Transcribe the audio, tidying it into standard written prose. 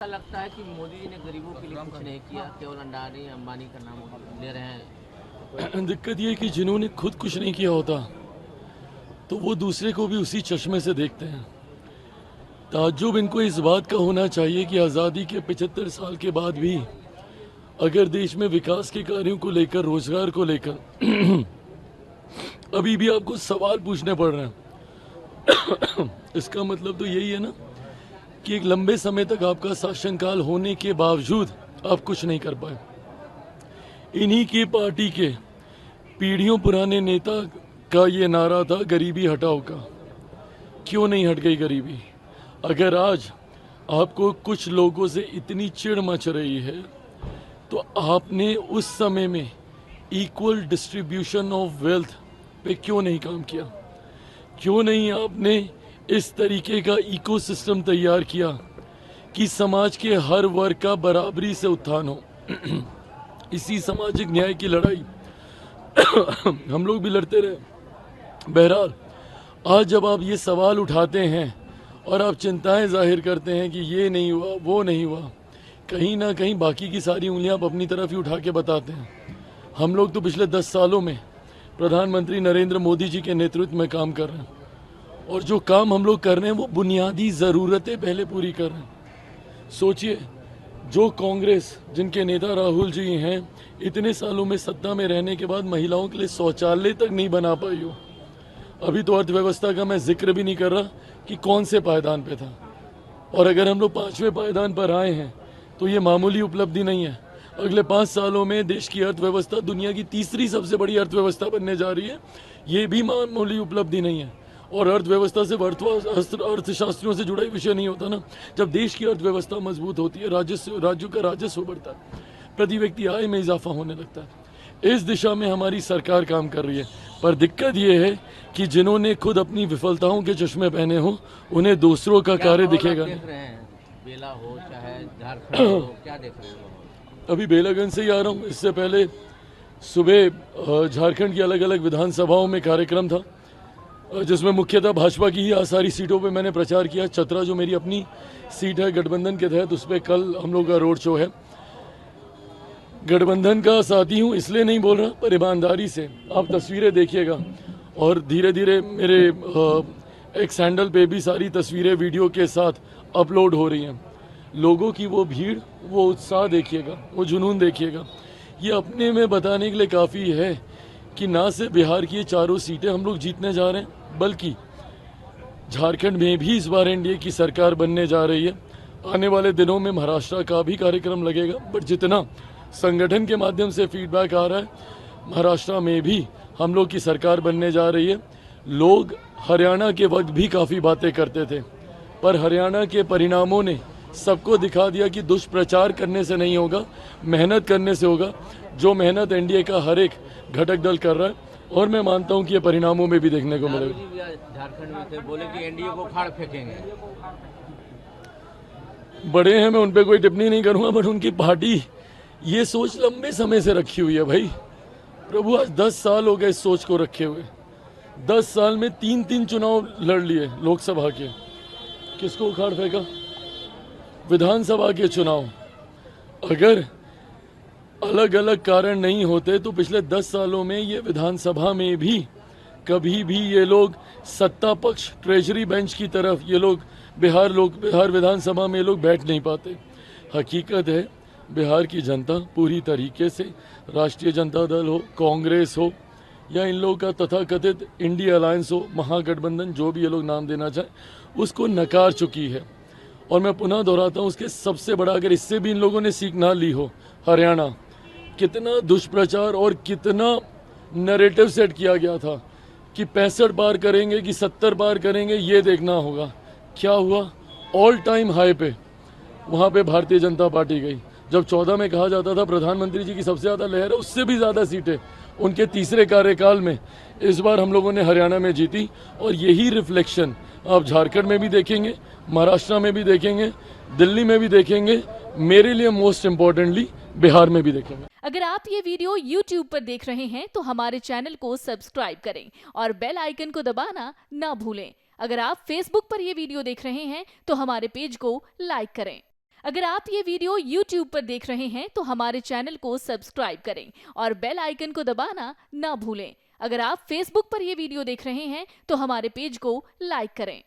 ऐसा लगता है कि मोदी जी ने गरीबों के लिए कुछ नहीं किया, केवल अंडानी अंबानी का नाम ले रहे हैं। दिक्कत ये है कि जिन्होंने खुद कुछ नहीं किया होता तो वो दूसरे को भी उसी चश्मे से देखते हैं। ताज्जुब इनको इस बात का होना चाहिए कि आज़ादी के 75 साल के बाद भी अगर देश में विकास के कार्यों को लेकर, रोजगार को लेकर अभी भी आपको सवाल पूछने पड़ रहे हैं, इसका मतलब तो यही है ना कि एक लंबे समय तक आपका शासनकाल होने के बावजूद आप कुछ नहीं कर पाए। इन्हीं की पार्टी के पीढ़ियों पुराने नेता का ये नारा था, गरीबी हटाओ का। क्यों नहीं हट गई गरीबी? अगर आज आपको कुछ लोगों से इतनी चिढ़ मच रही है तो आपने उस समय में इक्वल डिस्ट्रीब्यूशन ऑफ वेल्थ पे क्यों नहीं काम किया? क्यों नहीं आपने इस तरीके का इकोसिस्टम तैयार किया कि समाज के हर वर्ग का बराबरी से उत्थान हो? इसी सामाजिक न्याय की लड़ाई हम लोग भी लड़ते रहे। बहरहाल, आज जब आप ये सवाल उठाते हैं और आप चिंताएं जाहिर करते हैं कि ये नहीं हुआ, वो नहीं हुआ, कहीं ना कहीं बाकी की सारी उंगलियां आप अपनी तरफ ही उठा के बताते हैं। हम लोग तो पिछले 10 सालों में प्रधानमंत्री नरेंद्र मोदी जी के नेतृत्व में काम कर रहे हैं, और जो काम हम लोग कर रहे हैं वो बुनियादी ज़रूरतें पहले पूरी कर रहे हैं। सोचिए, जो कांग्रेस जिनके नेता राहुल जी हैं, इतने सालों में सत्ता में रहने के बाद महिलाओं के लिए शौचालय तक नहीं बना पाई हो। अभी तो अर्थव्यवस्था का मैं जिक्र भी नहीं कर रहा कि कौन से पायदान पे था, और अगर हम लोग 5वें पायदान पर आए हैं तो ये मामूली उपलब्धि नहीं है। अगले 5 सालों में देश की अर्थव्यवस्था दुनिया की तीसरी सबसे बड़ी अर्थव्यवस्था बनने जा रही है, ये भी मामूली उपलब्धि नहीं है। और अर्थव्यवस्था सिर्फ अर्थशास्त्रियों से जुड़ा ही विषय नहीं होता ना। जब देश की अर्थव्यवस्था मजबूत होती है, राज्यों का राजस्व बढ़ता है, प्रति व्यक्ति आय में इजाफा होने लगता है। इस दिशा में हमारी सरकार काम कर रही है, पर दिक्कत यह है कि जिन्होंने खुद अपनी विफलताओं के चश्मे पहने हो, उन्हें दूसरों का कार्य दिखेगा नहीं। देख रहे हैं, बेला हो चाहे झारखंड हो, क्या देख रहे हैं? अभी बेलागंज से ही आ रहा हूँ। इससे पहले सुबह झारखंड की अलग अलग विधानसभाओं में कार्यक्रम था, जिसमें मुख्यतः भाजपा की ही सारी सीटों पे मैंने प्रचार किया। चतरा जो मेरी अपनी सीट है गठबंधन के तहत, उस पर कल हम लोग का रोड शो है। गठबंधन का साथी हूँ इसलिए नहीं बोल रहा, पर ईमानदारी से आप तस्वीरें देखिएगा, और धीरे धीरे मेरे एक्स हैंडल पे भी सारी तस्वीरें वीडियो के साथ अपलोड हो रही हैं। लोगों की वो भीड़, वो उत्साह देखिएगा, वो जुनून देखिएगा। ये अपने में बताने के लिए काफ़ी है कि ना सिर्फ बिहार की ये चारों सीटें हम लोग जीतने जा रहे हैं, बल्कि झारखंड में भी इस बार एनडीए की सरकार बनने जा रही है। आने वाले दिनों में महाराष्ट्र का भी कार्यक्रम लगेगा, बट जितना संगठन के माध्यम से फीडबैक आ रहा है, महाराष्ट्र में भी हम लोग की सरकार बनने जा रही है। लोग हरियाणा के वक्त भी काफ़ी बातें करते थे, पर हरियाणा के परिणामों ने सबको दिखा दिया कि दुष्प्रचार करने से नहीं होगा, मेहनत करने से होगा। जो मेहनत एनडीए का हर एक घटक दल कर रहा है, और मैं मानता हूं कि ये परिणामों में भी देखने को मिलेगा। जी भी आज झारखंड में थे, बोले कि एनडीए को फाड़ फेंकेंगे। बड़े हैं, मैं उन पर कोई टिप्पणी नहीं करूंगा, बट उनकी पार्टी ये सोच लंबे समय से रखी हुई है। भाई प्रभु, आज 10 साल हो गए इस सोच को रखे हुए। 10 साल में 3 चुनाव लड़ लिए लोकसभा के, किसको उखाड़ फेंका? विधानसभा के चुनाव अगर अलग अलग कारण नहीं होते तो पिछले 10 सालों में ये विधानसभा में भी कभी भी ये लोग सत्ता पक्ष ट्रेजरी बेंच की तरफ, ये लोग बिहार विधानसभा में लोग बैठ नहीं पाते। हकीकत है, बिहार की जनता पूरी तरीके से राष्ट्रीय जनता दल हो, कांग्रेस हो, या इन लोगों का तथाकथित इंडिया अलायंस हो, महागठबंधन, जो भी ये लोग नाम देना चाहें, उसको नकार चुकी है। और मैं पुनः दोहराता हूँ, उसके सबसे बड़ा, अगर इससे भी इन लोगों ने सीख ना ली हो, हरियाणा, कितना दुष्प्रचार और कितना नैरेटिव सेट किया गया था कि 65 पार करेंगे कि 70 पार करेंगे, ये देखना होगा। क्या हुआ? ऑल टाइम हाई पे वहाँ पे भारतीय जनता पार्टी गई। जब 14 में कहा जाता था प्रधानमंत्री जी की सबसे ज़्यादा लहर है, उससे भी ज़्यादा सीटें उनके तीसरे कार्यकाल में इस बार हम लोगों ने हरियाणा में जीती। और यही रिफ्लेक्शन आप झारखंड में भी देखेंगे, महाराष्ट्र में भी देखेंगे, दिल्ली में भी देखेंगे, मेरे लिए मोस्ट इम्पोर्टेंटली बिहार में भी देखेंगे। अगर आप ये वीडियो YouTube पर देख रहे हैं तो हमारे चैनल को सब्सक्राइब करें और बेल आइकन को दबाना ना भूलें। अगर आप Facebook पर ये वीडियो देख रहे हैं तो हमारे पेज को लाइक करें। अगर आप ये वीडियो YouTube पर देख रहे हैं तो हमारे चैनल को सब्सक्राइब करें और बेल आइकन को दबाना ना भूलें। अगर आप Facebook पर ये वीडियो देख रहे हैं तो हमारे पेज को लाइक करें।